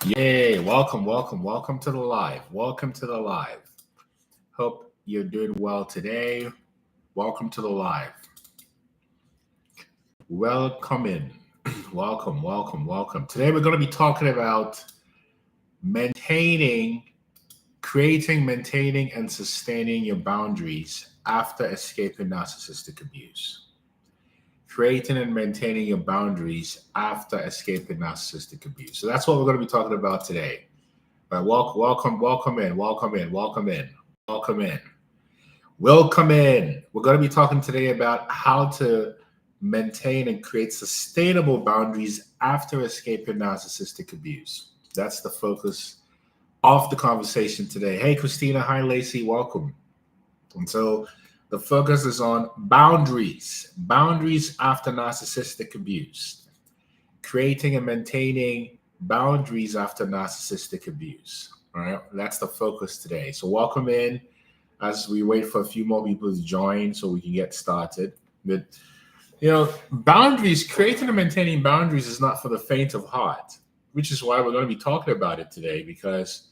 Yay, welcome to the live. Welcome to the live. Hope you're doing well today. Welcome to the live. Welcome in. welcome. Today we're going to be talking about maintaining, maintaining, and sustaining your boundaries after escaping narcissistic abuse. Creating and maintaining your boundaries after escaping narcissistic abuse. So that's what we're going to be talking about today. But welcome in. Welcome in. We're going to be talking today about how to maintain and create sustainable boundaries after escaping narcissistic abuse. That's the focus of the conversation today. Hey, Christina. Hi, Lacey. Welcome. And so the focus is on boundaries after narcissistic abuse, creating and maintaining boundaries after narcissistic abuse. All right, that's the focus today. So welcome in as we wait for a few more people to join so we can get started. But boundaries, creating and maintaining boundaries is not for the faint of heart, which is why we're going to be talking about it today, because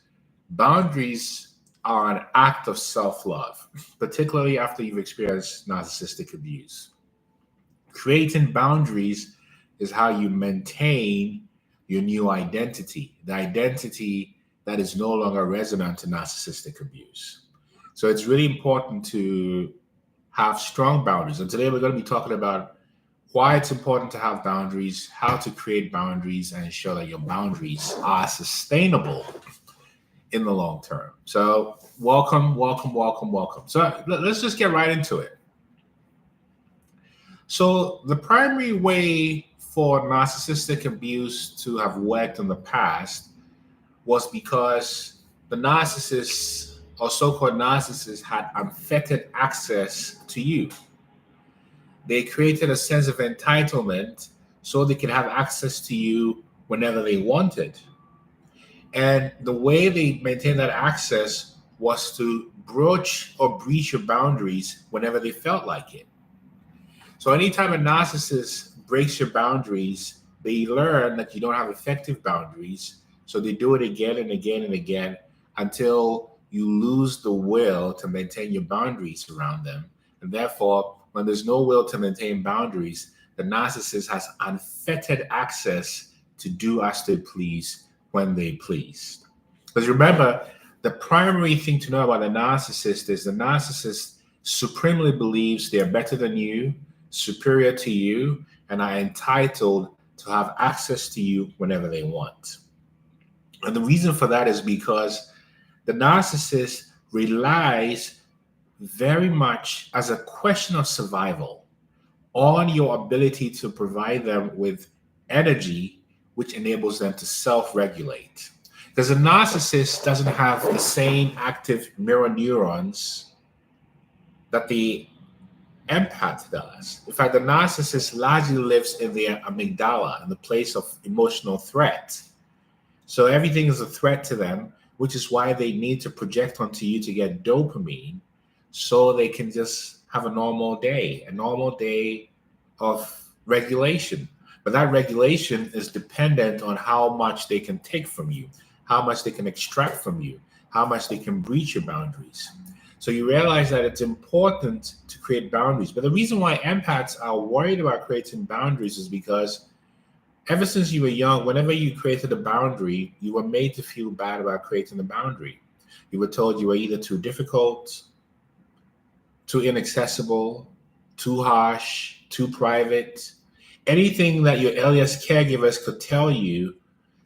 boundaries are an act of self-love, particularly after you've experienced narcissistic abuse. Creating boundaries is how you maintain your new identity, the identity that is no longer resonant to narcissistic abuse. So it's really important to have strong boundaries. And today we're going to be talking about why it's important to have boundaries, how to create boundaries, and ensure that your boundaries are sustainable in the long term. So welcome. So let's just get right into it. So the primary way for narcissistic abuse to have worked in the past was because the narcissist or so-called narcissist had unfettered access to you. They created a sense of entitlement so they could have access to you whenever they wanted. And the way they maintained that access was to broach or breach your boundaries whenever they felt like it. So anytime a narcissist breaks your boundaries, they learn that you don't have effective boundaries. So they do it again and again and again until you lose the will to maintain your boundaries around them. And therefore, when there's no will to maintain boundaries, the narcissist has unfettered access to do as they please when they please. Because remember, the primary thing to know about the narcissist is the narcissist supremely believes they're better than you, superior to you, and are entitled to have access to you whenever they want. And the reason for that is because the narcissist relies very much as a question of survival on your ability to provide them with energy which enables them to self-regulate. Because a narcissist doesn't have the same active mirror neurons that the empath does. In fact, the narcissist largely lives in their amygdala, in the place of emotional threat. So everything is a threat to them, which is why they need to project onto you to get dopamine so they can just have a normal day of regulation. But that regulation is dependent on how much they can take from you, how much they can extract from you, how much they can breach your boundaries. So you realize that it's important to create boundaries. But the reason why empaths are worried about creating boundaries is because ever since you were young, whenever you created a boundary, you were made to feel bad about creating the boundary. You were told you were either too difficult, too inaccessible, too harsh, too private. Anything that your earliest caregivers could tell you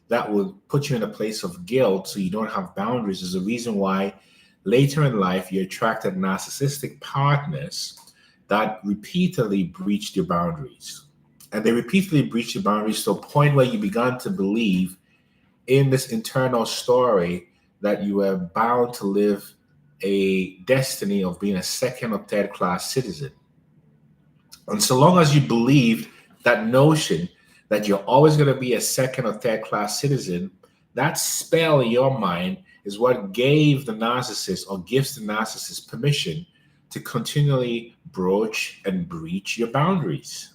that would put you in a place of guilt so you don't have boundaries is the reason why later in life you attracted narcissistic partners that repeatedly breached your boundaries. And they repeatedly breached your boundaries to a point where you began to believe in this internal story that you were bound to live a destiny of being a second or third class citizen. And so long as you believed that notion that you're always going to be a second or third class citizen, that spell in your mind is what gave the narcissist or gives the narcissist permission to continually broach and breach your boundaries.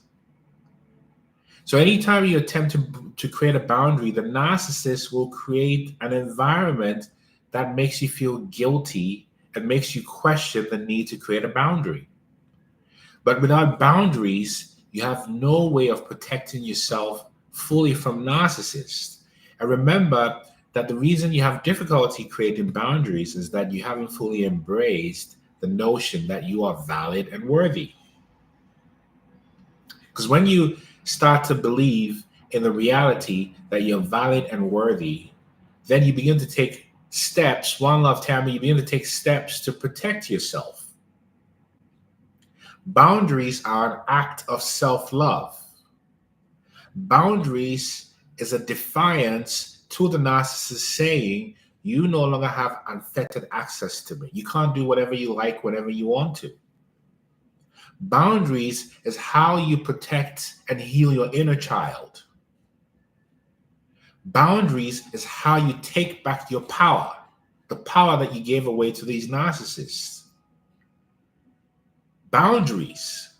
So anytime you attempt to create a boundary, the narcissist will create an environment that makes you feel guilty and makes you question the need to create a boundary. But without boundaries, you have no way of protecting yourself fully from narcissists. And remember that the reason you have difficulty creating boundaries is that you haven't fully embraced the notion that you are valid and worthy. Because when you start to believe in the reality that you're valid and worthy, then you begin to take steps. One love, Tammy, you begin to take steps to protect yourself. Boundaries are an act of self-love. Boundaries is a defiance to the narcissist saying, you no longer have unfettered access to me. You can't do whatever you like, whatever you want to. Boundaries is how you protect and heal your inner child. Boundaries is how you take back your power, the power that you gave away to these narcissists. Boundaries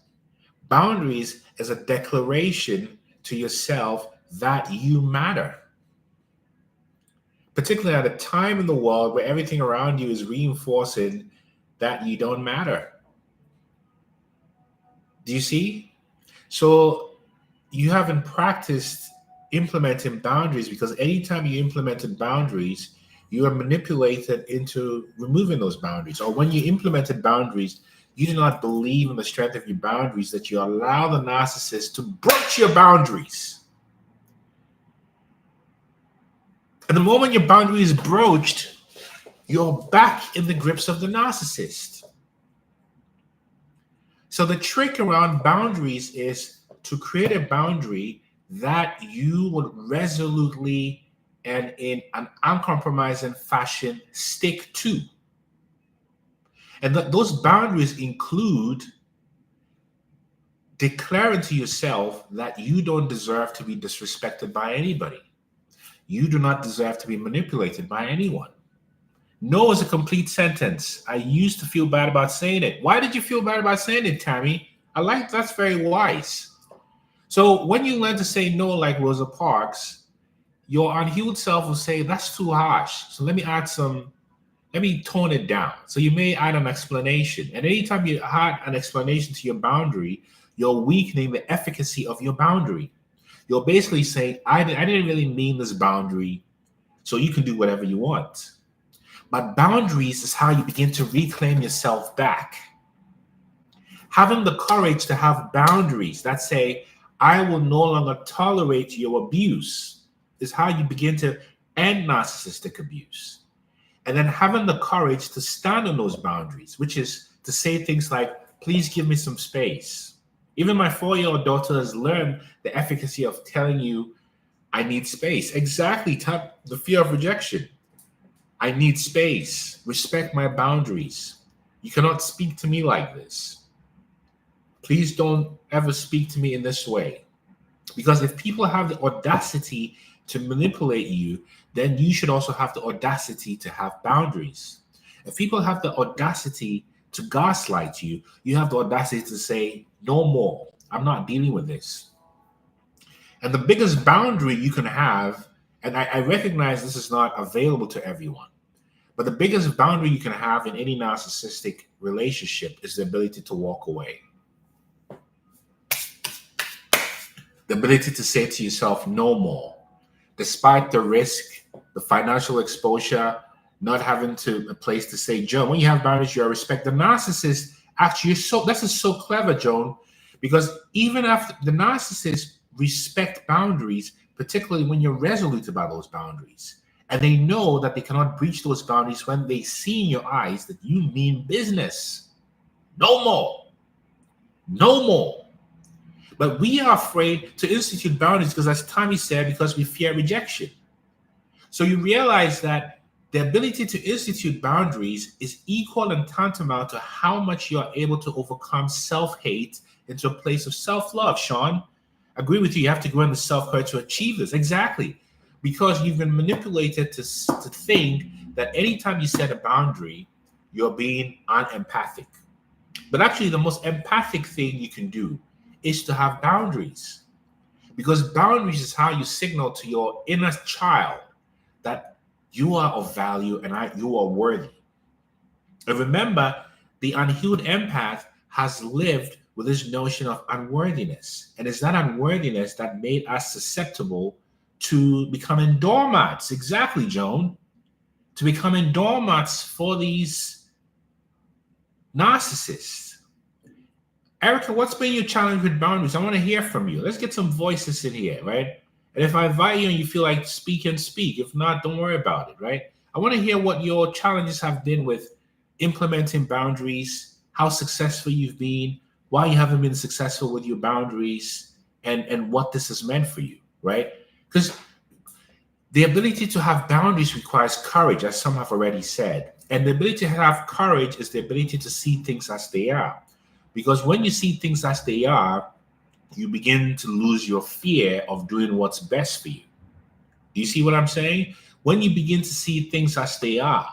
is a declaration to yourself that you matter. Particularly at a time in the world where everything around you is reinforcing that you don't matter. Do you see? So you haven't practiced implementing boundaries, because anytime you implemented boundaries, you are manipulated into removing those boundaries. Or when you implemented boundaries, you do not believe in the strength of your boundaries, that you allow the narcissist to broach your boundaries. And the moment your boundary is broached, you're back in the grips of the narcissist. So the trick around boundaries is to create a boundary that you would resolutely and in an uncompromising fashion stick to. And those boundaries include declaring to yourself that you don't deserve to be disrespected by anybody. You do not deserve to be manipulated by anyone. No is a complete sentence. I used to feel bad about saying it. Why did you feel bad about saying it, Tammy? That's very wise. So when you learn to say no like Rosa Parks, your unhealed self will say, that's too harsh. So let me tone it down. So you may add an explanation. And anytime you add an explanation to your boundary, you're weakening the efficacy of your boundary. You're basically saying, I didn't really mean this boundary, so you can do whatever you want. But boundaries is how you begin to reclaim yourself back. Having the courage to have boundaries that say, I will no longer tolerate your abuse, is how you begin to end narcissistic abuse. And then having the courage to stand on those boundaries, which is to say things like, please give me some space. Even my 4-year-old daughter has learned the efficacy of telling you, I need space. Exactly, the fear of rejection. I need space. Respect my boundaries. You cannot speak to me like this. Please don't ever speak to me in this way. Because if people have the audacity to manipulate you, then you should also have the audacity to have boundaries. If people have the audacity to gaslight you, you have the audacity to say, no more. I'm not dealing with this. And the biggest boundary you can have, and I recognize this is not available to everyone, but the biggest boundary you can have in any narcissistic relationship is the ability to walk away. The ability to say to yourself, no more. Despite the risk, the financial exposure, not having a place to say, Joan, when you have boundaries, you respect the narcissist. Actually, this is so clever, Joan, because even after the narcissist respect boundaries, particularly when you're resolute about those boundaries, and they know that they cannot breach those boundaries when they see in your eyes that you mean business. No more. No more. But we are afraid to institute boundaries because, as Tommy said, because we fear rejection. So you realize that the ability to institute boundaries is equal and tantamount to how much you are able to overcome self-hate into a place of self-love. Sean, I agree with you. You have to go into self-courage to achieve this. Exactly. Because you've been manipulated to think that anytime you set a boundary, you're being unempathic. But actually, the most empathic thing you can do is to have boundaries. Because boundaries is how you signal to your inner child that you are of value and you are worthy. And remember, the unhealed empath has lived with this notion of unworthiness. And it's that unworthiness that made us susceptible to becoming doormats. Exactly, Joan. To becoming doormats for these narcissists. Erica, what's been your challenge with boundaries? I want to hear from you. Let's get some voices in here, right? And if I invite you and you feel like speak. If not, don't worry about it, right? I want to hear what your challenges have been with implementing boundaries, how successful you've been, why you haven't been successful with your boundaries, and what this has meant for you, right? Because the ability to have boundaries requires courage, as some have already said. And the ability to have courage is the ability to see things as they are. Because when you see things as they are, you begin to lose your fear of doing what's best for you. Do you see what I'm saying? When you begin to see things as they are,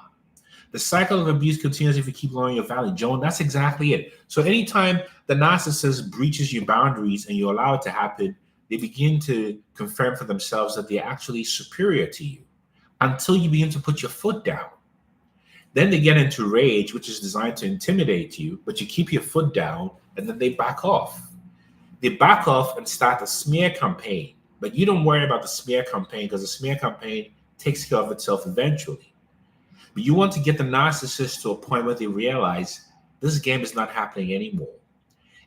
the cycle of abuse continues if you keep lowering your value. Joan, that's exactly it. So anytime the narcissist breaches your boundaries and you allow it to happen, they begin to confirm for themselves that they're actually superior to you until you begin to put your foot down. Then they get into rage, which is designed to intimidate you, but you keep your foot down and then they back off. They back off and start a smear campaign, but you don't worry about the smear campaign because the smear campaign takes care of itself eventually. But you want to get the narcissist to a point where they realize this game is not happening anymore.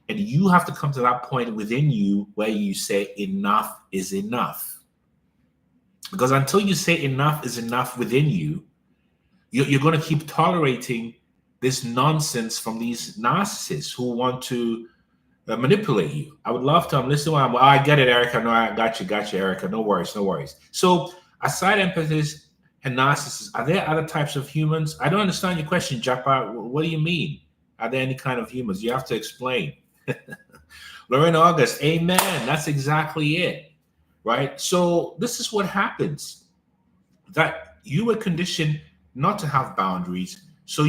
And you have to come to that point within you where you say enough is enough. Because until you say enough is enough within you, you're going to keep tolerating this nonsense from these narcissists who want to manipulate you. I would love to. I'm listening. I get it, Erica. No, I got you, Erica. No worries. So, aside empathist and narcissists, are there other types of humans? I don't understand your question, Japa. What do you mean? Are there any kind of humans? You have to explain. Lorraine August, amen. That's exactly it, right? So this is what happens. That you were conditioned not to have boundaries. So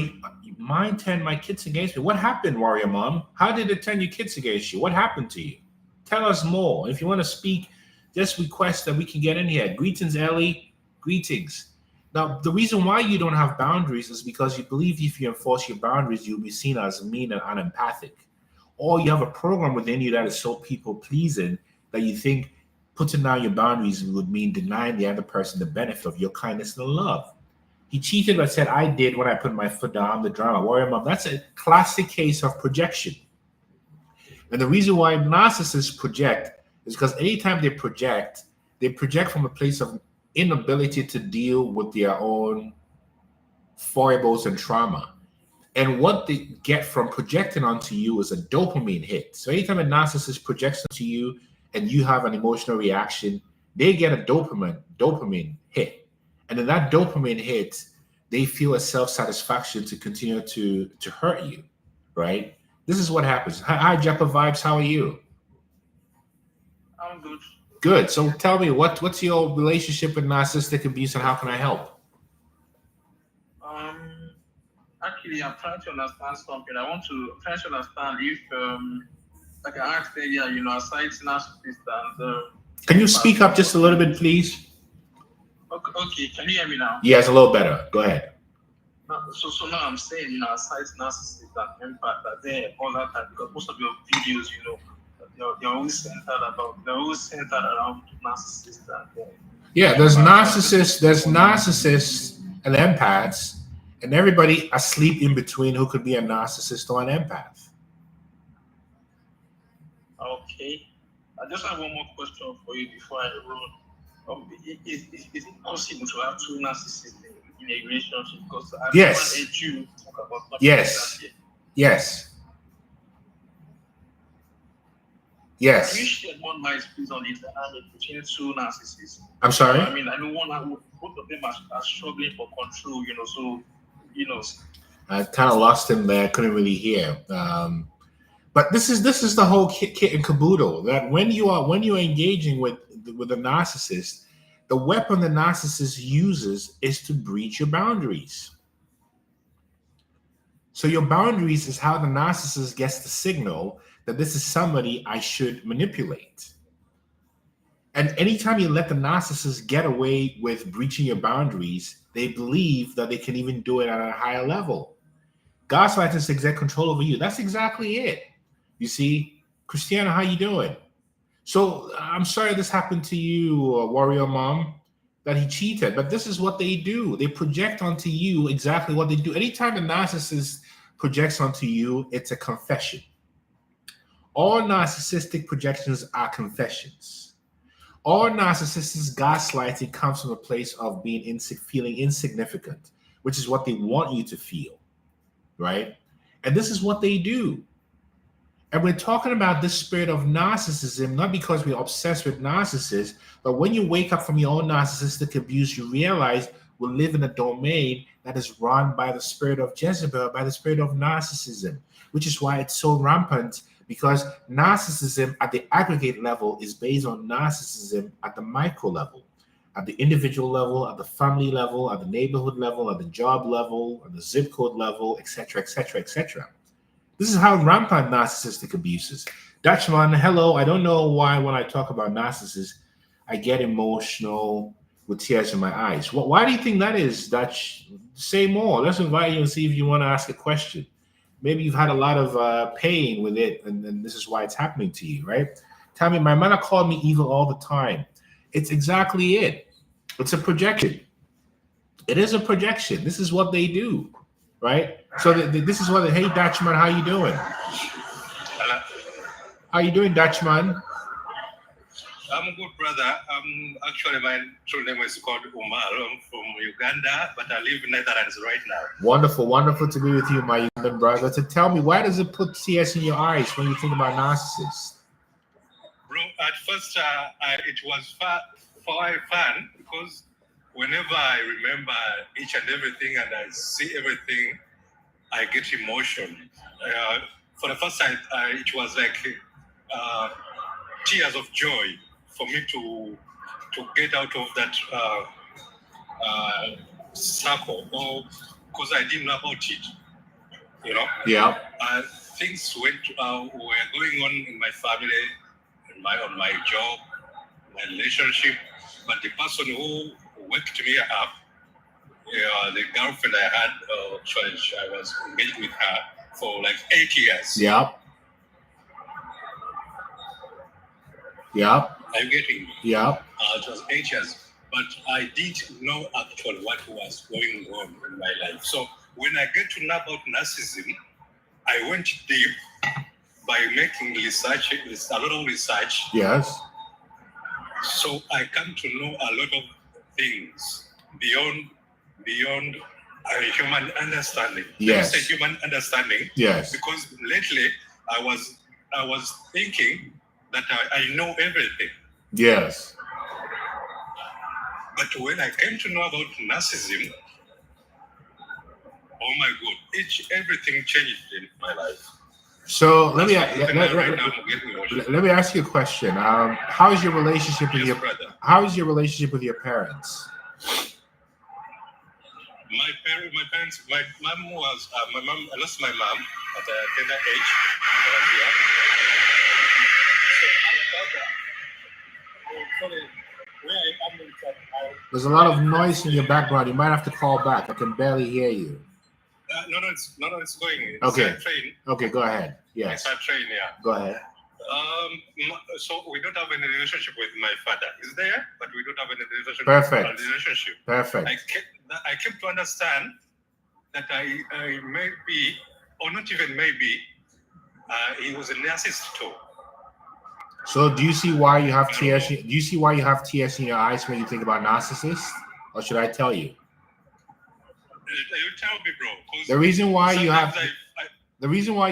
mine turned my kids against me. What happened, Warrior Mom? How did it turn your kids against you? What happened to you? Tell us more. If you want to speak, just request that we can get in here. Greetings, Ellie. Greetings. Now, the reason why you don't have boundaries is because you believe if you enforce your boundaries, you'll be seen as mean and unempathic. Or you have a program within you that is so people-pleasing that you think putting down your boundaries would mean denying the other person the benefit of your kindness and love. He cheated but said, I did when I put my foot down. I'm the drama. Warrior Mom. That's a classic case of projection. And the reason why narcissists project is because anytime they project from a place of inability to deal with their own foibles and trauma. And what they get from projecting onto you is a dopamine hit. So anytime a narcissist projects onto you and you have an emotional reaction, they get a dopamine hit. And in that dopamine hit, they feel a self-satisfaction to continue to hurt you, right? This is what happens. Hi, Japa Vibes. How are you? I'm good. Good. So tell me, what's your relationship with narcissistic abuse and how can I help? Um, Actually, I'm trying to understand something. Try to understand if, like I asked earlier, aside narcissist and Can you empath, speak up just a little bit, please? Okay, can you hear me now? Yes, a little better. Go ahead. So now I'm saying, aside narcissist and empath, that there all that time because most of your videos, they're always centered around narcissist and Yeah, there's empath. narcissists and empaths, and everybody asleep in between who could be a narcissist or an empath. Okay. I just have one more question for you before I roll. Is it possible to have two narcissists in a relationship? Because I've never heard you talk about something yes. like that Yes. Yes. Can you shed more light, please, on the dynamic between two narcissists? I'm sorry? I mean, I know both of them are struggling for control, I kind of lost him there. I couldn't really hear. But this is the whole kit and caboodle that when you're engaging with a narcissist, the weapon the narcissist uses is to breach your boundaries. So your boundaries is how the narcissist gets the signal that this is somebody I should manipulate. And anytime you let the narcissist get away with breaching your boundaries, they believe that they can even do it at a higher level. Gaslighting is to exert control over you. That's exactly it. You see, Christiana, how you doing? So I'm sorry this happened to you, Warrior Mom, that he cheated. But this is what they do. They project onto you exactly what they do. Anytime a narcissist projects onto you, it's a confession. All narcissistic projections are confessions. All narcissistic gaslighting comes from a place of being feeling insignificant, which is what they want you to feel, right? And this is what they do. And we're talking about this spirit of narcissism, not because we're obsessed with narcissists, but when you wake up from your own narcissistic abuse, you realize we live in a domain that is run by the spirit of Jezebel, by the spirit of narcissism, which is why it's so rampant, because narcissism at the aggregate level is based on narcissism at the micro level, at the individual level, at the family level, at the neighborhood level, at the job level, at the zip code level, etc., etc., etc. This is how rampant narcissistic abuse is. Dutchman, hello. I don't know why when I talk about narcissists, I get emotional with tears in my eyes. Why do you think that is, Dutch? Say more. Let's invite you and see if you want to ask a question. Maybe you've had a lot of pain with it, and this is why it's happening to you, right? Tell me, my mother called me evil all the time. It's exactly it. It's a projection. It is a projection. This is what they do. Right, so this is what. Hey, Dutchman, how you doing? Hello. How you doing, Dutchman? I'm good, brother. Actually, my true name is called Umar. I'm from Uganda, but I live in Netherlands right now. Wonderful, wonderful to be with you, my Ugandan brother. To tell me, why does it put tears in your eyes when you think about narcissists? Bro, at first, it was fun because whenever I remember each and everything and I see everything, I get emotion. For the first time, it was like tears of joy for me to get out of that circle, or because I didn't know about it. You know. Yeah. Things were going on in my family, on my job, my relationship, but the person who waked me up, the girlfriend I had, I was engaged with her for like 8 years. Yeah. Yeah. Are you getting me? Yeah. It was 8 years, but I didn't know actually what was going on in my life. So when I get to know about narcissism, I went deep by making research, a lot of research. Yes. So I come to know a lot of things beyond human understanding. Yes. Let me say human understanding. Yes. Because lately I was thinking that I know everything. Yes. But when I came to know about narcissism, oh my God, everything changed in my life. So let me ask you a question. How is your relationship with How is your relationship with your parents? My parents. My mom was. I lost my mom at a tender age. There's a lot of noise in your background. You might have to call back. I can barely hear you. No, it's going. It's okay. A train. Okay, go ahead. Yes. It's a train, yeah. Go ahead. So we don't have any relationship with my father. He's there, but we don't have any relationship. Perfect. Perfect. I keep to understand that I may be, or not even maybe, he was a narcissist too. So do you see why you have tears? Do you see why you have tears in your eyes when you think about narcissists, or should I tell you? You tell me, bro. The reason why you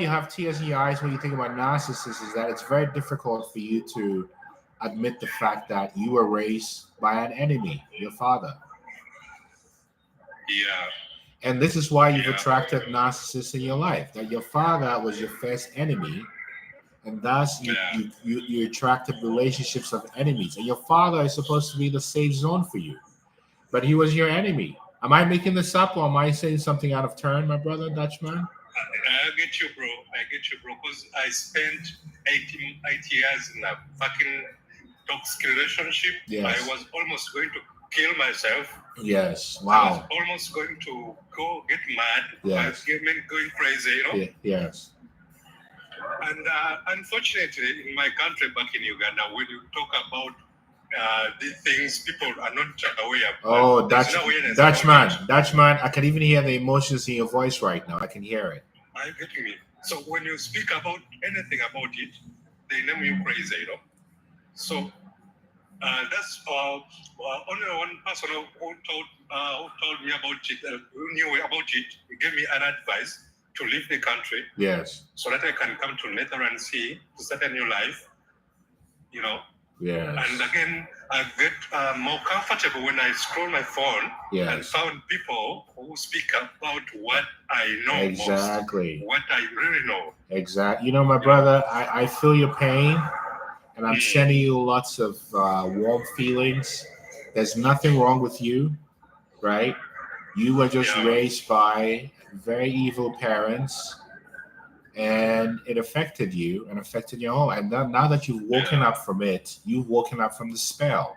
have tears in your eyes when you think about narcissists is that it's very difficult for you to admit the fact that you were raised by an enemy, your father. Yeah. And this is why you've attracted narcissists in your life. That your father was your first enemy, and thus you attracted relationships of enemies. And your father is supposed to be the safe zone for you, but he was your enemy. Am I making this up, or am I saying something out of turn, my brother, Dutchman? I get you, bro. Because I spent 8 years in a fucking toxic relationship. Yes. I was almost going to kill myself. Yes. I was Wow. almost going to go get mad. Yes. Going crazy, you know. Yes. And unfortunately, in my country, back in Uganda, when you talk about these things, people are not aware. Oh, There's no awareness Dutchman, about it. Dutchman. I can even hear the emotions in your voice right now. I can hear it. Are you getting me? So when you speak about anything about it, they name you crazy, you know. So that's only one person who told me about it, who knew about it. He gave me an advice to leave the country. Yes. So that I can come to Netherlands to start a new life, you know. Yes. And again, I get more comfortable when I scroll my phone and found people who speak about what I know exactly. most, what I really know. Exactly. You know, my brother, I feel your pain, and I'm sending you lots of warm feelings. There's nothing wrong with you, right? You were just raised by very evil parents, and it affected you and affected your home. And now that you've woken up from it, you've woken up from the spell.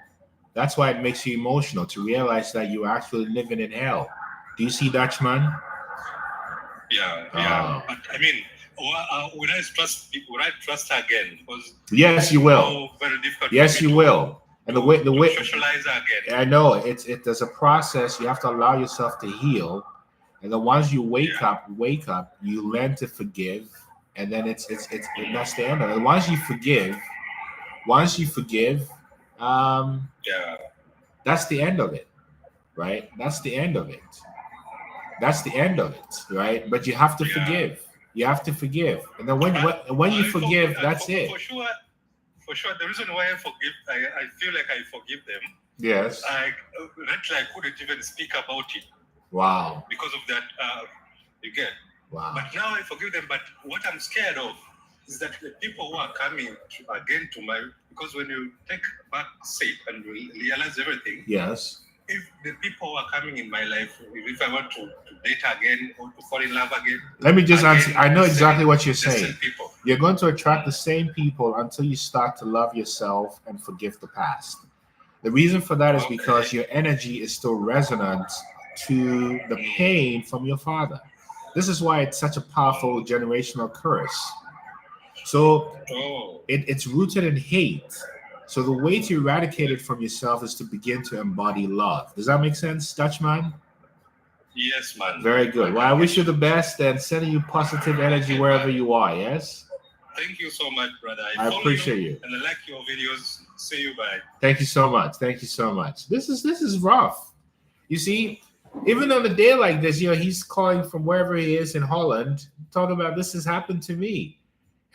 That's why it makes you emotional to realize that you're actually living in hell. Do you see, Dutchman? Yeah. But I mean, will I trust people? Will I trust again? Because yes, you will. Very difficult. Yes, you will. And the way socialize again. I know there's a process. You have to allow yourself to heal. And then once you wake up, you learn to forgive, and then it's that's the end of it. Once you forgive, that's the end of it, right? That's the end of it. That's the end of it, right? But you have to forgive. You have to forgive, and then when you forgive, that's it. For sure, the reason why I forgive, I feel like I forgive them. Yes. I couldn't even speak about it. Wow. Because of that, you get. Wow. But now I forgive them. But what I'm scared of is that the people who are coming again to my, because when you take back seat and you realize everything. Yes. If the people who are coming in my life, if I want to date again or to fall in love again. Let me just answer. I know exactly what you're saying. You're going to attract the same people until you start to love yourself and forgive the past. The reason for that is because your energy is still resonant to the pain from your father. This is why it's such a powerful generational curse. So it's rooted in hate. So the way to eradicate it from yourself is to begin to embody love. Does that make sense, Dutchman? Yes, man. Very good. Well, I wish you the best and sending you positive energy wherever you are, yes? Thank you so much, brother. I appreciate you. And I like your videos. See you, bye. Thank you so much. Thank you so much. This is rough. You see, even on a day like this, he's calling from wherever he is in Holland, talking about this has happened to me.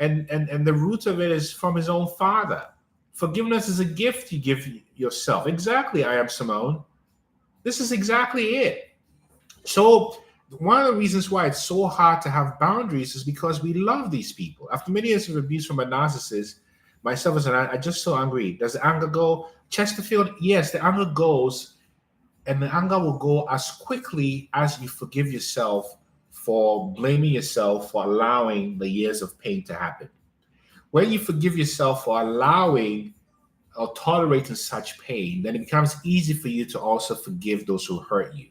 And the root of it is from his own father. Forgiveness is a gift you give yourself. Exactly, I am Simone. This is exactly it. So one of the reasons why it's so hard to have boundaries is because we love these people. After many years of abuse from a narcissist, myself as I just so angry. Does the anger go? Chesterfield, yes, the anger goes, and the anger will go as quickly as you forgive yourself for blaming yourself for allowing the years of pain to happen. When you forgive yourself for allowing or tolerating such pain, then it becomes easy for you to also forgive those who hurt you.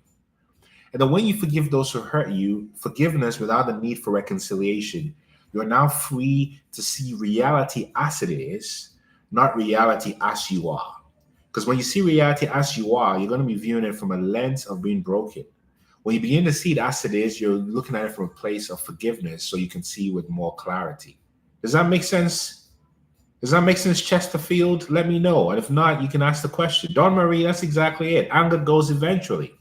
And then when you forgive those who hurt you, forgiveness without the need for reconciliation, you're now free to see reality as it is, not reality as you are. Because when you see reality as you are, you're going to be viewing it from a lens of being broken. When you begin to see it as it is, you're looking at it from a place of forgiveness so you can see with more clarity. Does that make sense? Does that make sense, Chesterfield? Let me know. And if not, you can ask the question. Dawn Marie, that's exactly it. Anger goes eventually.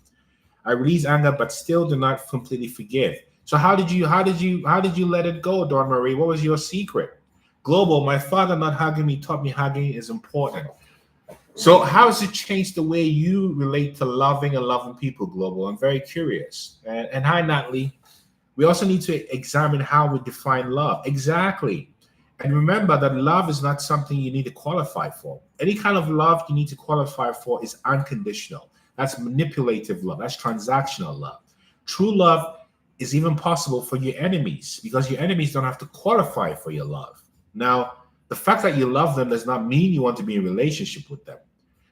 I release anger, but still do not completely forgive. So how did you let it go, Dawn Marie? What was your secret? Global, my father not hugging me taught me hugging is important. So how has it changed the way you relate to loving and loving people, Global? I'm very curious. And hi, Natalie. We also need to examine how we define love. Exactly. And remember that love is not something you need to qualify for. Any kind of love you need to qualify for is unconditional. That's manipulative love. That's transactional love. True love is even possible for your enemies because your enemies don't have to qualify for your love. Now, The fact that you love them does not mean you want to be in a relationship with them,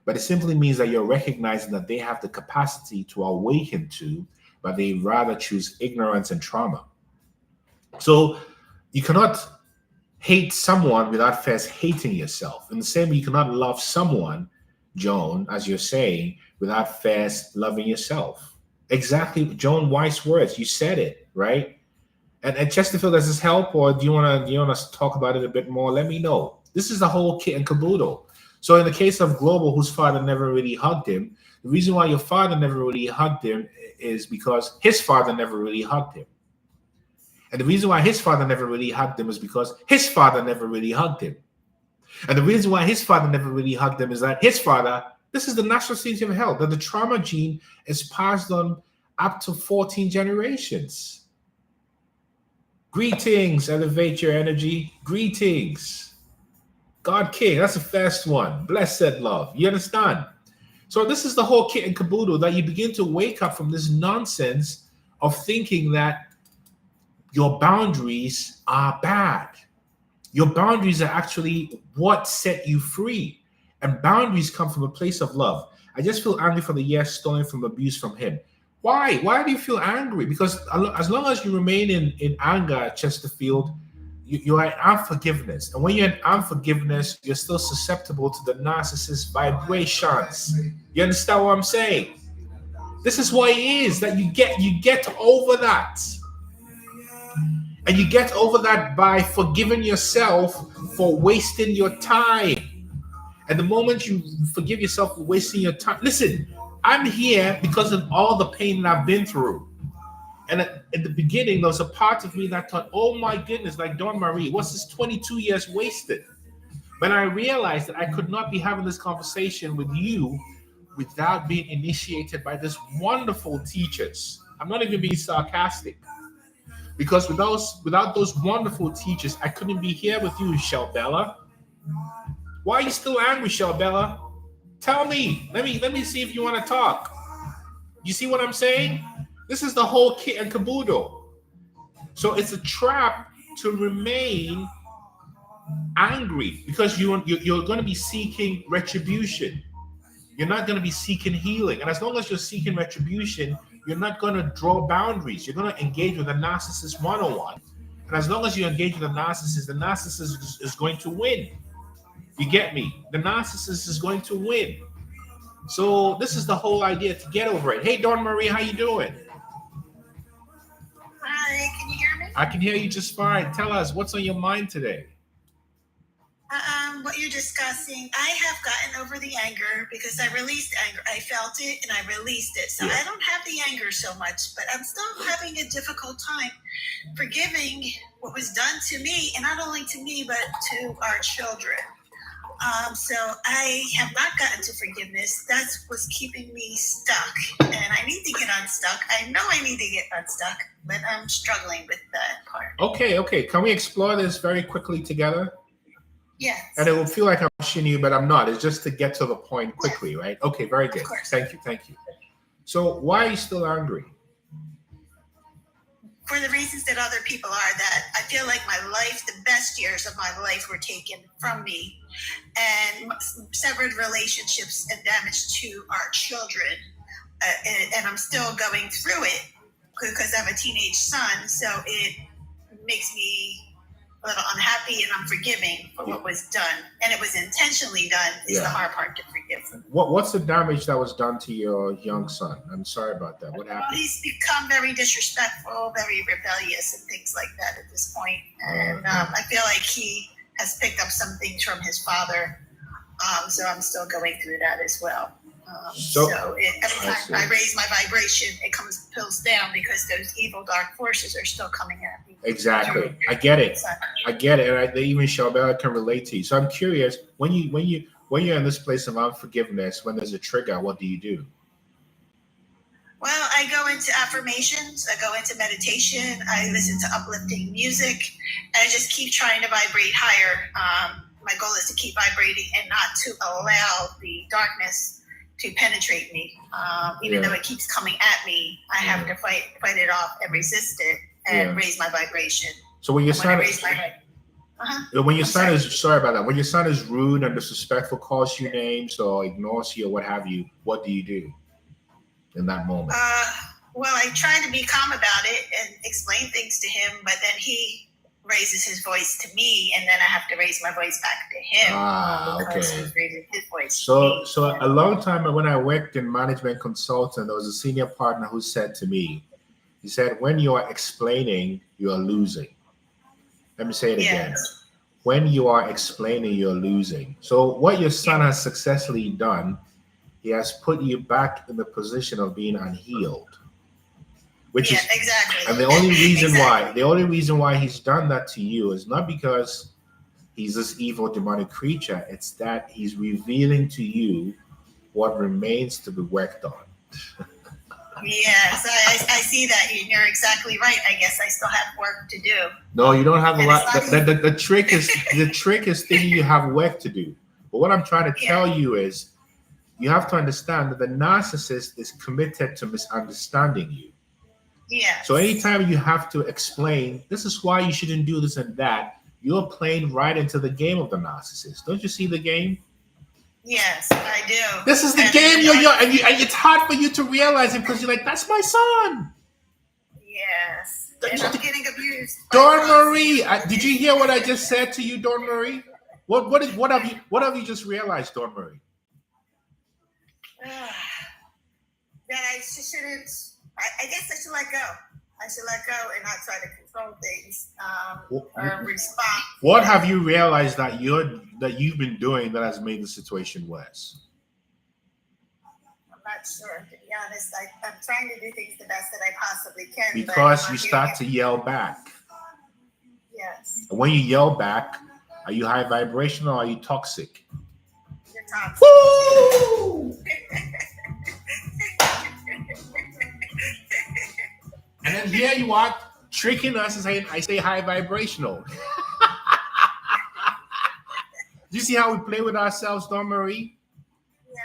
but it simply means that you're recognizing that they have the capacity to awaken to, but they rather choose ignorance and trauma. So you cannot hate someone without first hating yourself. In the same way, you cannot love someone, Joan, as you're saying, without first loving yourself. Exactly, Joan, wise words. You said it, right? And Chesterfield, does this help, or do you want to talk about it a bit more? Let me know. This is the whole kit and caboodle. So in the case of Global, whose father never really hugged him, the reason why your father never really hugged him is because his father never really hugged him. And the reason why his father never really hugged him is because his father never really hugged him. And the reason why his father never really hugged him is that his father, this is the natural state of health, that the trauma gene is passed on up to 14 generations. Greetings, elevate your energy. Greetings. God King, that's the first one. Blessed love. You understand? So this is the whole kit and caboodle, that you begin to wake up from this nonsense of thinking that your boundaries are bad. Your boundaries are actually what set you free. And boundaries come from a place of love. I just feel angry for the years stolen from abuse from him. Why? Why do you feel angry? Because as long as you remain in anger, Chesterfield, you're in unforgiveness. And when you're in unforgiveness, you're still susceptible to the narcissist vibrations. You understand what I'm saying? This is what it is, that you get over that. And you get over that by forgiving yourself for wasting your time. And the moment you forgive yourself for wasting your time, listen, I'm here because of all the pain that I've been through. And at the beginning, there was a part of me that thought, oh my goodness, like Dawn Marie, what's this 22 years wasted? But I realized that I could not be having this conversation with you without being initiated by these wonderful teachers. I'm not even being sarcastic. Because without those wonderful teachers, I couldn't be here with you, Shelbella. Why are you still angry, Shelbella? Tell me. Let me see if you want to talk. You see what I'm saying? This is the whole kit and caboodle. So it's a trap to remain angry, because you're going to be seeking retribution. You're not going to be seeking healing. And as long as you're seeking retribution, you're not going to draw boundaries. You're going to engage with a narcissist one-on-one. And as long as you engage with a narcissist is going to win. You get me? The narcissist is going to win. So this is the whole idea, to get over it. Hey, Dawn Marie, how you doing? Hi, can you hear me? I can hear you just fine. Tell us, what's on your mind today? What you're discussing, I have gotten over the anger because I released anger. I felt it and I released it. So I don't have the anger so much, but I'm still having a difficult time forgiving what was done to me, and not only to me, but to our children. So I have not gotten to forgiveness. That's what's keeping me stuck, and I need to get unstuck. I know I need to get unstuck, but I'm struggling with that part. Okay. Can we explore this very quickly together? Yes. And it will feel like I'm pushing you, but I'm not. It's just to get to the point quickly, right? Okay, very good. Thank you. So why are you still angry? For the reasons that other people are, that I feel like my life, the best years of my life were taken from me, and severed relationships and damage to our children. And I'm still going through it because I have a teenage son. So it makes me a little unhappy and unforgiving for what was done. And it was intentionally done is the hard part to forgive. What's the damage that was done to your young son? I'm sorry about that. What happened? Well, he's become very disrespectful, very rebellious and things like that at this point. And I feel like he has picked up some things from his father. So I'm still going through that as well. Every time I raise my vibration, it pulls down because those evil dark forces are still coming at me. Exactly. I get it. And even Shelbella can relate to you. So I'm curious, when you're in this place of unforgiveness, when there's a trigger, what do you do? Well, I go into affirmations. I go into meditation. I listen to uplifting music. And I just keep trying to vibrate higher. My goal is to keep vibrating and not to allow the darkness to penetrate me. Even though it keeps coming at me, I have to fight it off and resist it and raise my vibration. So when you're When your I'm son sorry. is sorry about that. When your son is rude and disrespectful, calls you names or ignores you or what have you, what do you do in that moment? Well, I try to be calm about it and explain things to him, but then he raises his voice to me, and then I have to raise my voice back to him because he's raising his voice. So a long time when I worked in management consultant, there was a senior partner who said to me, he said, when you are explaining, you are losing. Let me say it again. When you are explaining, you're losing. So what your son has successfully done, he has put you back in the position of being unhealed. Which is exactly. And the only reason why he's done that to you is not because he's this evil demonic creature. It's that he's revealing to you what remains to be worked on. Yes, I see that. You're exactly right. I guess I still have work to do. No, you don't have a lot. The trick is thinking you have work to do. But what I'm trying to tell you is you have to understand that the narcissist is committed to misunderstanding you. Yeah. So anytime you have to explain, this is why you shouldn't do this and that, you're playing right into the game of the narcissist. Don't you see the game? Yes, I do. This is the game and it's hard for you to realize it because you're like, that's my son. Yes. And I'm getting abused. Dawn Marie, did you hear what I just said to you, Dawn Marie? What have you just realized, Dawn Marie? That I shouldn't. I guess I should let go. I should let go and not try to control things or respond. What have you realized that you've been doing that has made the situation worse? I'm not sure, to be honest. I'm trying to do things the best that I possibly can. Because you start to yell back. Yes. And when you yell back, are you high vibrational or are you toxic? You're toxic. Woo! And then here you are tricking us and saying, I say high vibrational. Do you see how we play with ourselves, Dawn Marie? Yes.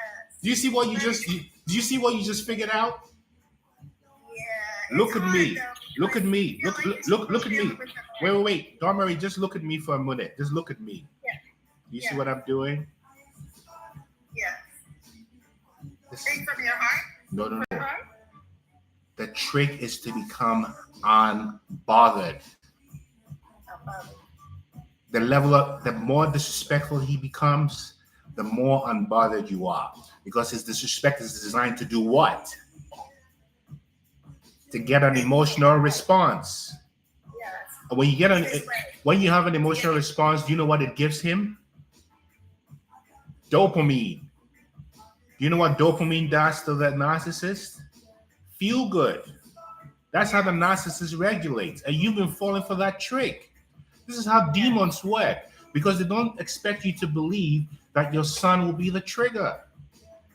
Do you see what you just figured out? Yeah. Look at me. Look at me. Look at me. Wait. Dawn Marie, just look at me for a minute. Just look at me. Yeah. You see what I'm doing? Yeah. Straight from your heart? No. The trick is to become unbothered. The more disrespectful he becomes, the more unbothered you are. Because his disrespect is designed to do what? To get an emotional response. Yes. When you have an emotional response, do you know what it gives him? Dopamine. Do you know what dopamine does to that narcissist? Feel good. That's how the narcissist regulates. And you've been falling for that trick. This is how demons work, because they don't expect you to believe that your son will be the trigger.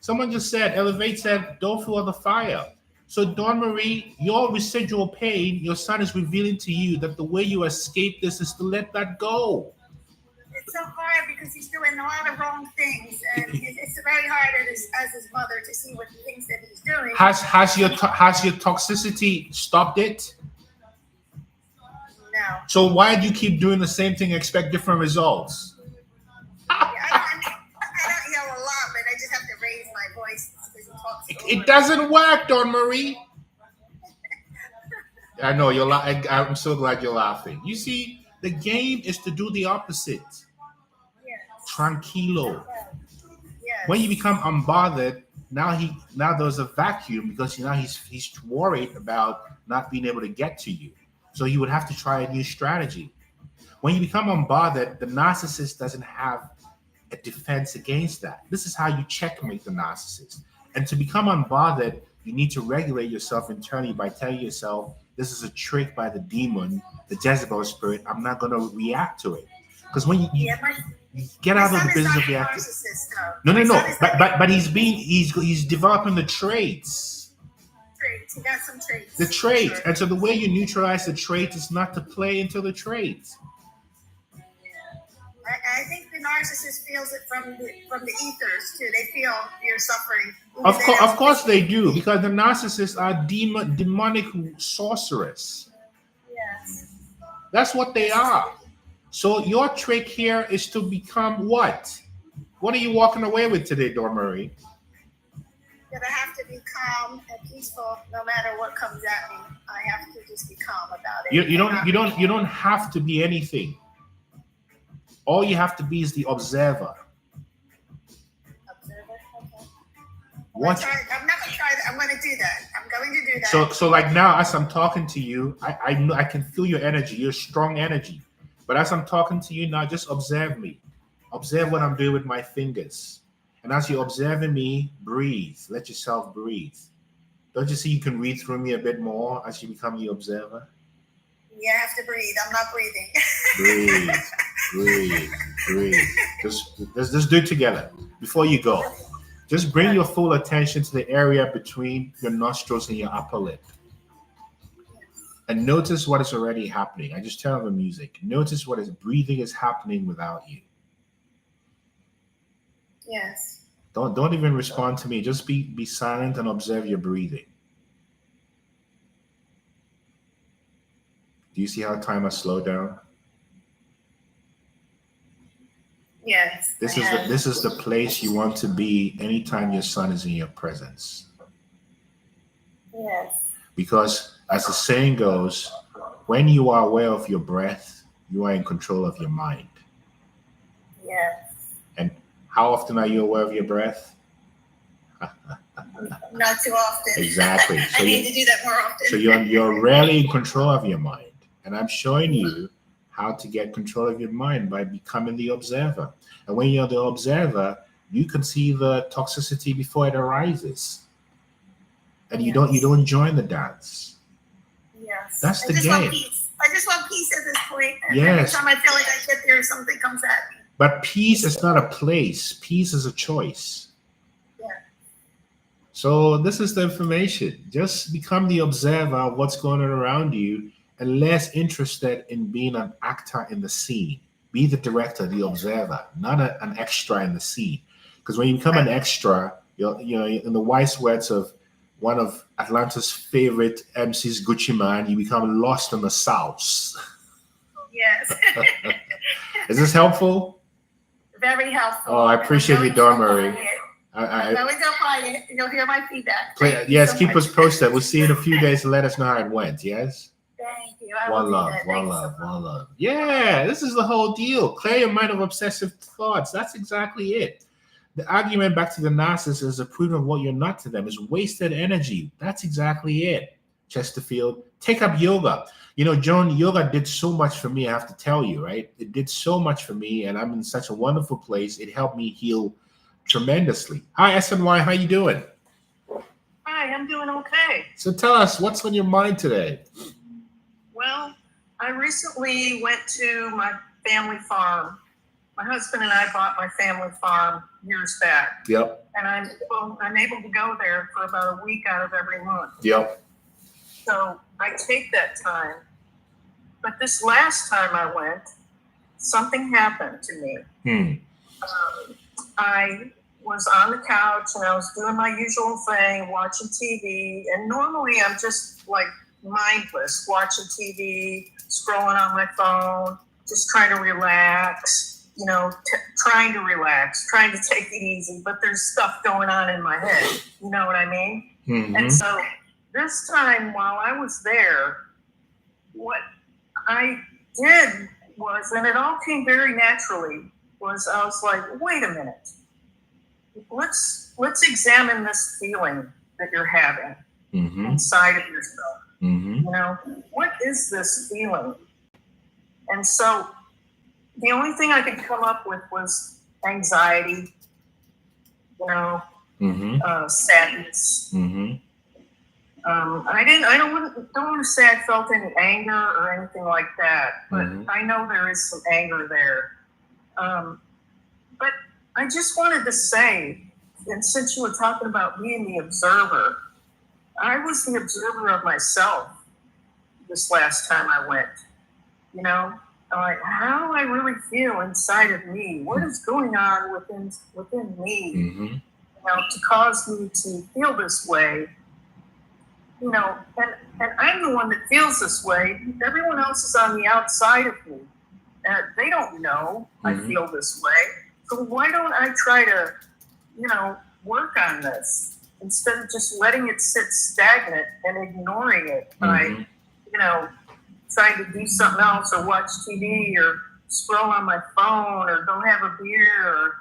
Someone just said, Elevate said, don't feel the fire. So Dawn Marie, your residual pain, your son is revealing to you that the way you escape this is to let that go. It's so hard because he's doing a lot of wrong things, and it's very hard as his mother to see what the things that he's doing. Has your toxicity stopped it? No. So why do you keep doing the same thing and expect different results? I don't yell a lot, but I just have to raise my voice because he talks. It doesn't work, Dawn Marie. I know you're. I'm so glad you're laughing. You see, the game is to do the opposite. Tranquilo. Yes. When you become unbothered, now there's a vacuum because now he's worried about not being able to get to you. So you would have to try a new strategy. When you become unbothered, the narcissist doesn't have a defense against that. This is how you checkmate the narcissist. And to become unbothered, you need to regulate yourself internally by telling yourself, this is a trick by the demon, the Jezebel spirit. I'm not going to react to it. Because when you get out of the business of reacting. No. But he's developing the traits. He got some traits. The traits. Sure. And so the way you neutralize the traits is not to play into the traits. I think the narcissist feels it from the ethers too. They feel you're suffering. Of course they do, because the narcissists are demonic sorcerers. Yes. That's what they are. So your trick here is to become what? What are you walking away with today, Dora Marie? That I have to be calm and peaceful no matter what comes at me. I have to just be calm about it. You don't have to be anything. All you have to be is the observer. Observer? Okay. I'm not gonna try that. I'm gonna do that. I'm going to do that. So like now as I'm talking to you, I know I can feel your energy, your strong energy. But as I'm talking to you now, just observe me. Observe what I'm doing with my fingers. And as you're observing me, breathe. Let yourself breathe. Don't you see you can read through me a bit more as you become the observer? Yeah, I have to breathe. I'm not breathing. Breathe. Just do it together. Before you go, just bring your full attention to the area between your nostrils and your upper lip. And notice what is already happening. I just turn on the music. Notice what is breathing is happening without you. Yes. Don't even respond to me. Just be silent and observe your breathing. Do you see how time has slowed down? Yes. This is the place you want to be anytime your son is in your presence. Yes. Because as the saying goes, when you are aware of your breath, you are in control of your mind. Yes. And how often are you aware of your breath? Not too often. Exactly. So I need to do that more often. So you're rarely in control of your mind. And I'm showing you how to get control of your mind by becoming the observer. And when you're the observer, you can see the toxicity before it arises. And you don't join the dance. Yes. That's the game. I just want peace at this point. Yes. Every time I feel like I get there, something comes at me. But peace is not a place. Peace is a choice. Yeah. So this is the information. Just become the observer of what's going on around you and less interested in being an actor in the scene. Be the director, the observer, not an extra in the scene. Because when you become an extra, you're in the wise words of one of Atlanta's favorite MCs, Gucci Man, you become lost in the sauce. Yes. Is this helpful? Very helpful. Oh, I appreciate you, Dora Marie. I always don't quiet. You'll hear my feedback. Yes, keep us posted. We'll see you in a few days and let us know how it went. Yes? Thank you. One love. Yeah, this is the whole deal. Clear your mind of obsessive thoughts. That's exactly it. The argument back to the narcissist is a proof of what you're not to them is wasted energy. That's exactly it. Chesterfield, take up yoga. Joan, yoga did so much for me, I have to tell you, right? It did so much for me, and I'm in such a wonderful place. It helped me heal tremendously. Hi, SNY, how you doing? Hi, I'm doing okay. So tell us, what's on your mind today? Well, I recently went to my family farm. My husband and I bought my family farm years back. Yep. And I'm able to go there for about a week out of every month. Yep. So I take that time. But this last time I went, something happened to me. I was on the couch and I was doing my usual thing, watching TV. And normally I'm just like mindless, watching TV, scrolling on my phone, just trying to relax, trying to relax, trying to take it easy. But there's stuff going on in my head. You know what I mean? Mm-hmm. And so this time while I was there, what I did was, and it all came very naturally, was I was like, wait a minute. Let's examine this feeling that you're having inside of yourself. Mm-hmm. What is this feeling? And so the only thing I could come up with was anxiety, sadness. Mm-hmm. I don't want to say I felt any anger or anything like that, but I know there is some anger there. But I just wanted to say, and since you were talking about being the observer, I was the observer of myself this last time I went. Like, how do I really feel inside of me? What is going on within me, to cause me to feel this way? And I'm the one that feels this way. Everyone else is on the outside of me. They don't know I feel this way. So why don't I try to, work on this instead of just letting it sit stagnant and ignoring it by, trying to do something else or watch TV or scroll on my phone or go have a beer or,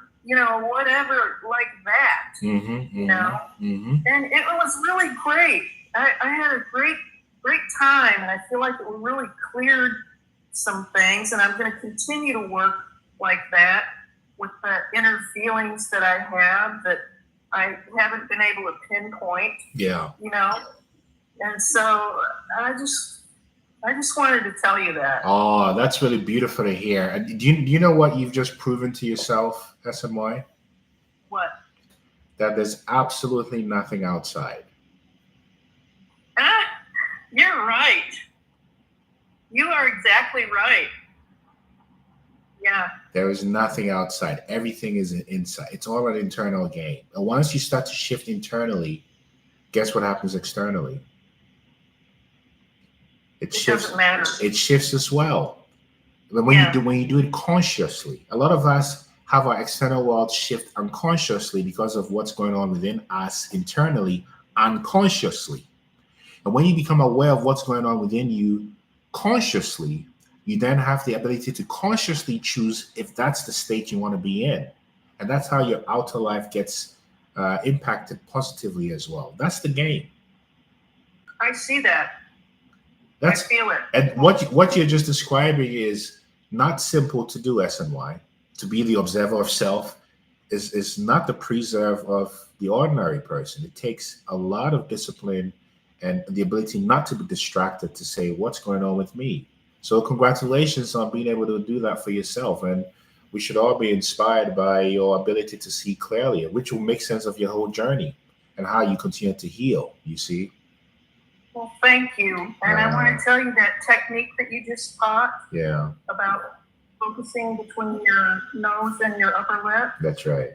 whatever like that, And it was really great. I had a great time, and I feel like it really cleared some things, and I'm going to continue to work like that with the inner feelings that I have that I haven't been able to pinpoint. Yeah. And so I just wanted to tell you that. Oh, that's really beautiful to hear. Do you know what you've just proven to yourself, SMY? What? That there's absolutely nothing outside. You're right. You are exactly right. Yeah. There is nothing outside. Everything is inside. It's all an internal game. And once you start to shift internally, guess what happens externally? It shifts. Doesn't matter. It shifts as well. But when you do it consciously, a lot of us have our external world shift unconsciously because of what's going on within us internally, unconsciously. And when you become aware of what's going on within you consciously, you then have the ability to consciously choose if that's the state you want to be in. And that's how your outer life gets impacted positively as well. That's the game. I see that. I feel it. And what you're just describing is not simple to do, SNY. To be the observer of self is not the preserve of the ordinary person. It takes a lot of discipline and the ability not to be distracted to say, what's going on with me? So congratulations on being able to do that for yourself. And we should all be inspired by your ability to see clearly, which will make sense of your whole journey and how you continue to heal, you see? Well, thank you. And I want to tell you that technique that you just taught about focusing between your nose and your upper lip. That's right.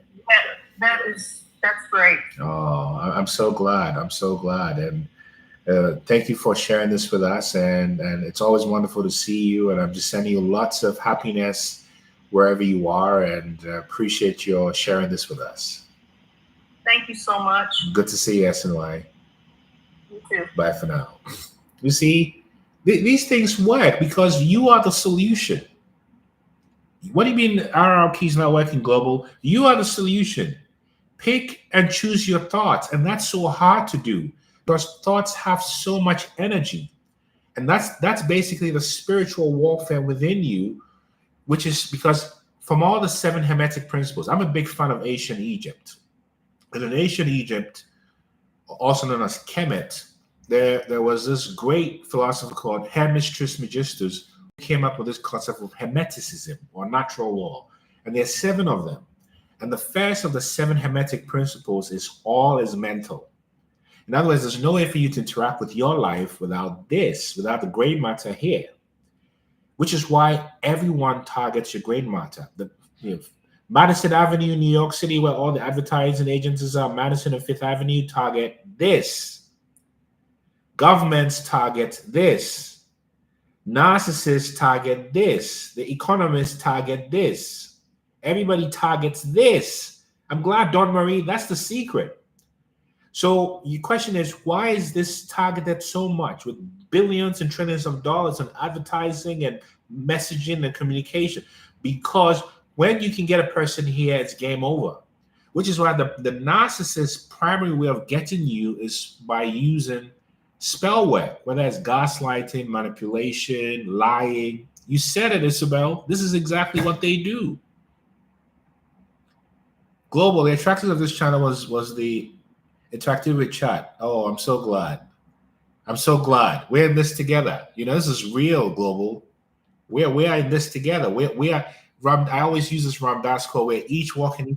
That's great. Oh, I'm so glad. I'm so glad. And thank you for sharing this with us. And it's always wonderful to see you. And I'm just sending you lots of happiness wherever you are. And appreciate your sharing this with us. Thank you so much. Good to see you, SNY. You too. Bye for now. You see, these things work because you are the solution. What do you mean RRP is not working global? You are the solution. Pick and choose your thoughts. And that's so hard to do because thoughts have so much energy. And that's basically the spiritual warfare within you, which is because from all the 7 Hermetic principles, I'm a big fan of ancient Egypt. And in ancient Egypt, also known as Kemet, there was this great philosopher called Hermes Trismegistus who came up with this concept of Hermeticism or natural law. And there's 7 of them. And the first of the 7 Hermetic principles is all is mental. In other words, there's no way for you to interact with your life without this, without the gray matter here, which is why everyone targets your gray matter. Madison Avenue, New York City, where all the advertising agencies are, Madison and Fifth Avenue target this. Governments target this. Narcissists target this. The economists target this. Everybody targets this. I'm glad, Dawn Marie, that's the secret. So your question is, why is this targeted so much with billions and trillions of dollars on advertising and messaging and communication? Because when you can get a person here, it's game over, which is why the narcissist's primary way of getting you is by using spell work, whether it's gaslighting, manipulation, lying. You said it, Isabel. This is exactly what they do. Global, the attraction of this channel was the interactive chat. Oh, I'm so glad. I'm so glad. We're in this together. This is real, Global. We are in this together. We are. I always use this Ram Dass quote, we're each walking,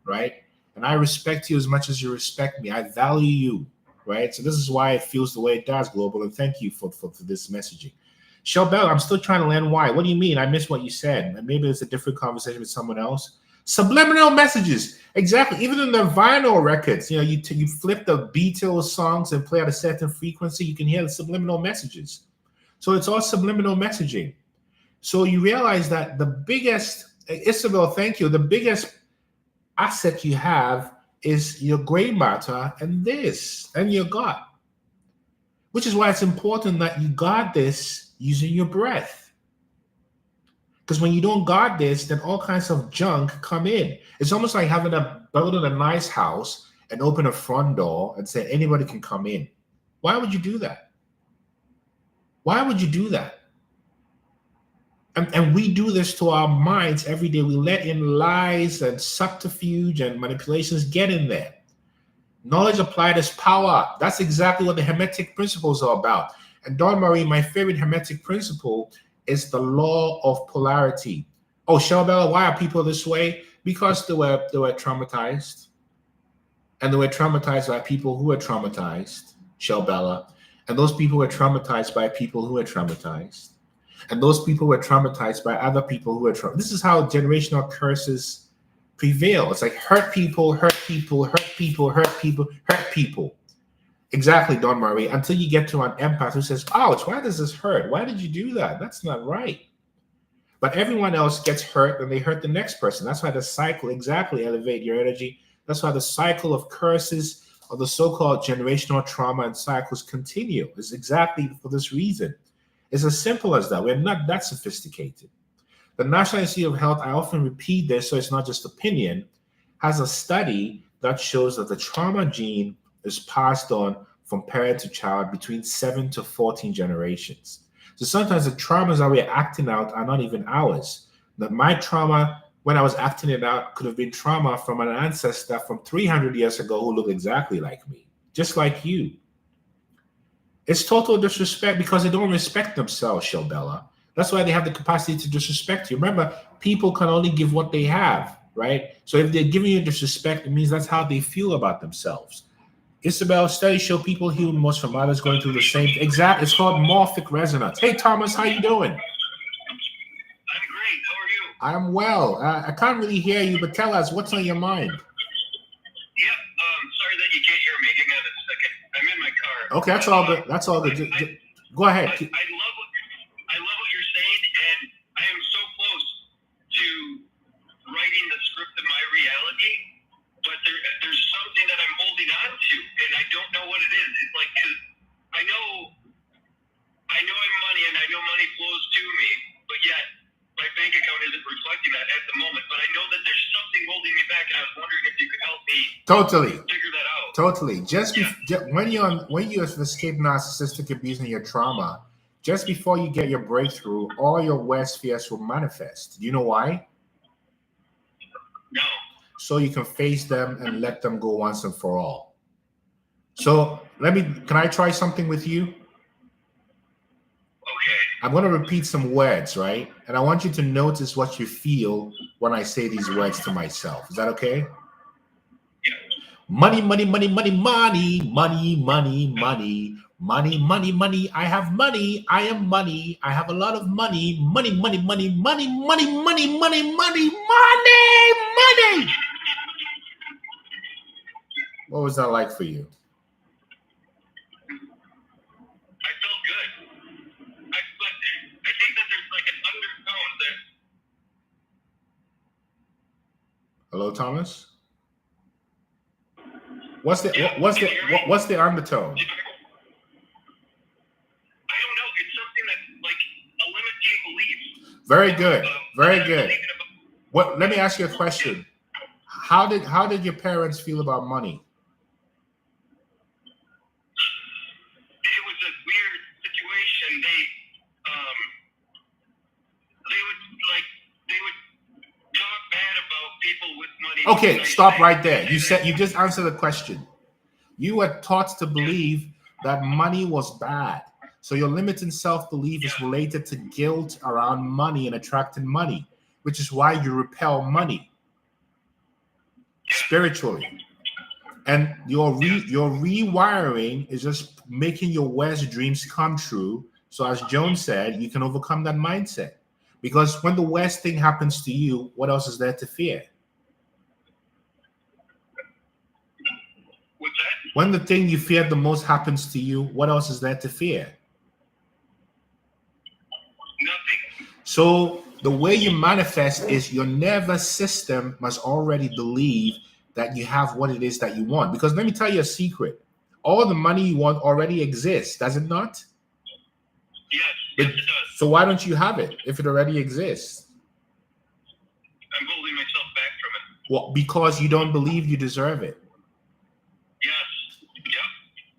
right? And I respect you as much as you respect me. I value you, right? So this is why it feels the way it does, Global. And thank you for this messaging. Shelbell, I'm still trying to learn why. What do you mean? I missed what you said. Maybe it's a different conversation with someone else. Subliminal messages. Exactly. Even in the vinyl records, you flip the Beatles songs and play at a certain frequency, you can hear the subliminal messages. So it's all subliminal messaging. So you realize that the biggest, Isabel, thank you, the biggest asset you have is your gray matter and this and your gut, which is why it's important that you guard this using your breath. Because when you don't guard this, then all kinds of junk come in. It's almost like building a nice house and open a front door and say anybody can come in. Why would you do that? Why would you do that? And we do this to our minds every day. We let in lies and subterfuge and manipulations get in there. Knowledge applied is power. That's exactly what the Hermetic principles are about. And Dawn Marie, my favorite Hermetic principle is the law of polarity. Oh, Shelbella, why are people this way? Because they were traumatized. And they were traumatized by people who were traumatized, Shelbella. And those people were traumatized by people who were traumatized. And those people were traumatized by other people who were traumatized. This is how generational curses prevail. It's like hurt people, hurt people, hurt people, hurt people, hurt people. Exactly, Dawn Marie, until you get to an empath who says, ouch, why does this hurt? Why did you do that? That's not right. But everyone else gets hurt and they hurt the next person. That's why the cycle, exactly, elevate your energy. That's why the cycle of curses or the so-called generational trauma and cycles continue. It's exactly for this reason. It's as simple as that. We're not that sophisticated. The National Institute of Health, I often repeat this so it's not just opinion, has a study that shows that the trauma gene is passed on from parent to child between 7 to 14 generations. So sometimes the traumas that we're acting out are not even ours. That my trauma, when I was acting it out, could have been trauma from an ancestor from 300 years ago who looked exactly like me, just like you. It's total disrespect because they don't respect themselves, Shelbella. That's why they have the capacity to disrespect you. Remember, people can only give what they have, right? So if they're giving you disrespect, it means that's how they feel about themselves. Isabel, studies show people heal most from others going through the same. Exactly. It's called morphic resonance. Hey, Thomas, how you doing? I'm great. How are you? I'm well. I can't really hear you, but tell us what's on your mind. Yep. Sorry that you can't hear me. Give me a second. I'm in my car. Okay, that's all good. That's all good. Go ahead. I love what you're saying, and I am so close to writing the script of my reality. But there's something that I'm holding on to, and I don't know what it is. It's like, cause I know I'm money, and I know money flows to me, but yet my bank account isn't reflecting that at the moment. But I know that there's something holding me back, and I was wondering if you could help me figure that out. Totally. When you escape narcissistic abuse and your trauma, just before you get your breakthrough, all your worst fears will manifest. Do you know why? No. So you can face them and let them go once and for all. So can I try something with you? Okay. I'm going to repeat some words, right? And I want you to notice what you feel when I say these words to myself. Is that okay? Yeah. Money, money, money, money, money, money, money, money, money, money, money. I have money. I am money. I have a lot of money. Money, money, money, money, money, money, money, money, money. What was that like for you? I felt good. But I think that there's like an undertone that. Hello, Thomas? What's the undertone? I don't know. It's something that's like a limiting belief. Very good. Very good. Let me ask you a question. How did your parents feel about money? It was a weird situation. They would talk bad about people with money. Okay, stop right there. You just answered the question. You were taught to believe that money was bad. So your limiting self-belief is related to guilt around money and attracting money, which is why you repel money spiritually. And your rewiring is just making your worst dreams come true. So as Joan said, you can overcome that mindset. Because when the worst thing happens to you, what else is there to fear? What's that? When the thing you fear the most happens to you, what else is there to fear? Nothing. So the way you manifest is your nervous system must already believe that you have what it is that you want. Because let me tell you a secret. All the money you want already exists, does it not? Yes, yes, it does. So why don't you have it if it already exists? I'm holding myself back from it. Well, because you don't believe you deserve it. Yes. Yep.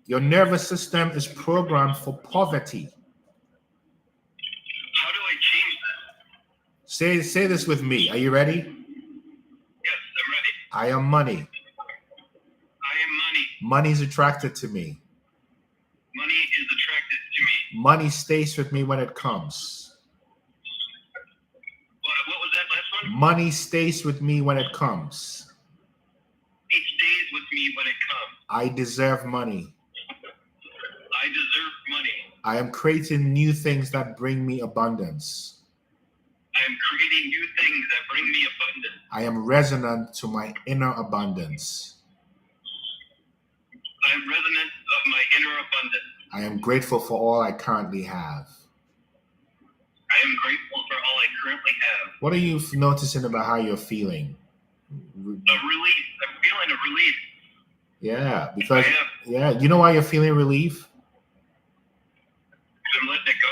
Your nervous system is programmed for poverty. How do I change that? Say this with me. Are you ready? Yes, I'm ready. I am money. I am money. Money is attracted to me. Money is attracted to me. Money stays with me when it comes. What was that last one? Money stays with me when it comes. It stays with me when it comes. I deserve money. I deserve money. I am creating new things that bring me abundance. I am creating new things that bring me abundance. I am resonant to my inner abundance. I am resonant of my inner abundance. I am grateful for all I currently have. I am grateful for all I currently have. What are you noticing about how you're feeling? A relief. I'm feeling a relief. Yeah, because I you know why you're feeling relief? I'm letting it go.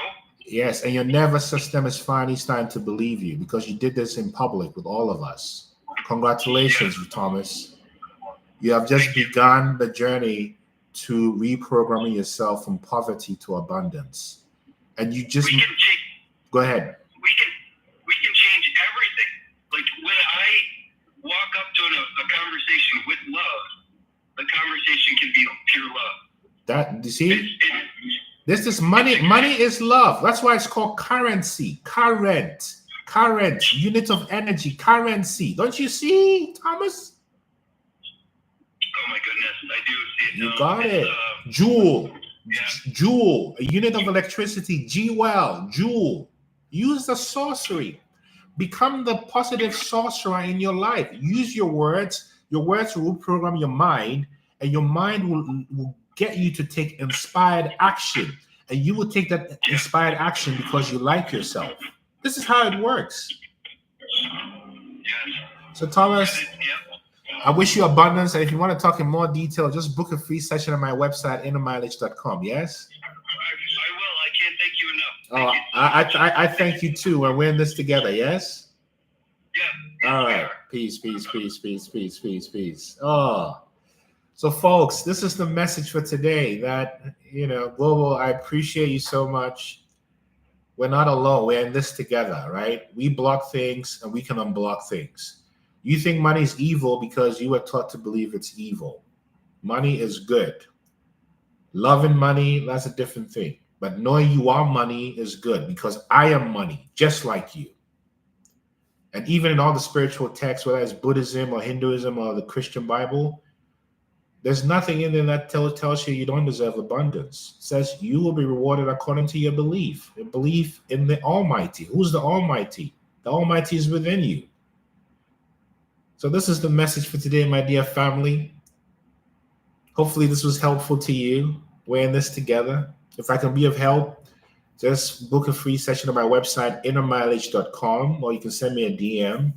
Yes, and your nervous system is finally starting to believe you because you did this in public with all of us. Congratulations, Thomas. You have just begun the journey to reprogramming yourself from poverty to abundance. And you just go ahead. We can change everything. Like when I walk up to a conversation with love, the conversation can be pure love. That you see? This is money. Money is love. That's why it's called currency. Current, unit of energy, currency. Don't you see, Thomas? Oh my goodness, I do see it. You got it. Joule. Yeah. Joule, a unit of electricity. G-well, joule. Use the sorcery. Become the positive sorcerer in your life. Use your words. Your words will program your mind, and your mind will get you to take inspired action. And you will take that inspired action because you like yourself. This is how it works. Yes. So, Thomas, I wish you abundance. And if you want to talk in more detail, just book a free session on my website, innermileage.com. Yes? I will. I can't thank you enough. I thank you too. We're in this together. Yes? Yeah. All right. Peace. Oh. So, folks, this is the message for today that, Global, I appreciate you so much. We're not alone. We're in this together, right? We block things and we can unblock things. You think money is evil because you were taught to believe it's evil. Money is good. Loving money, that's a different thing. But knowing you are money is good because I am money, just like you. And even in all the spiritual texts, whether it's Buddhism or Hinduism or the Christian Bible, there's nothing in there that tells you don't deserve abundance. It says you will be rewarded according to your belief. Your belief in the Almighty. Who's the Almighty? The Almighty is within you. So this is the message for today, my dear family. Hopefully this was helpful to you. We're in this together. If I can be of help, just book a free session on my website, innermileage.com, or you can send me a DM.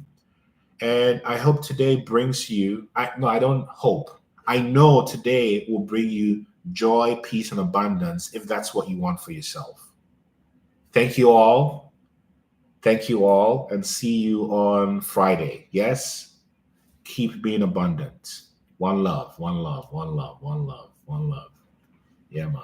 And I hope today brings you, I don't hope. I know today will bring you joy, peace, and abundance if that's what you want for yourself. Thank you all. And see you on Friday. Yes? Keep being abundant. One love. Yeah, man.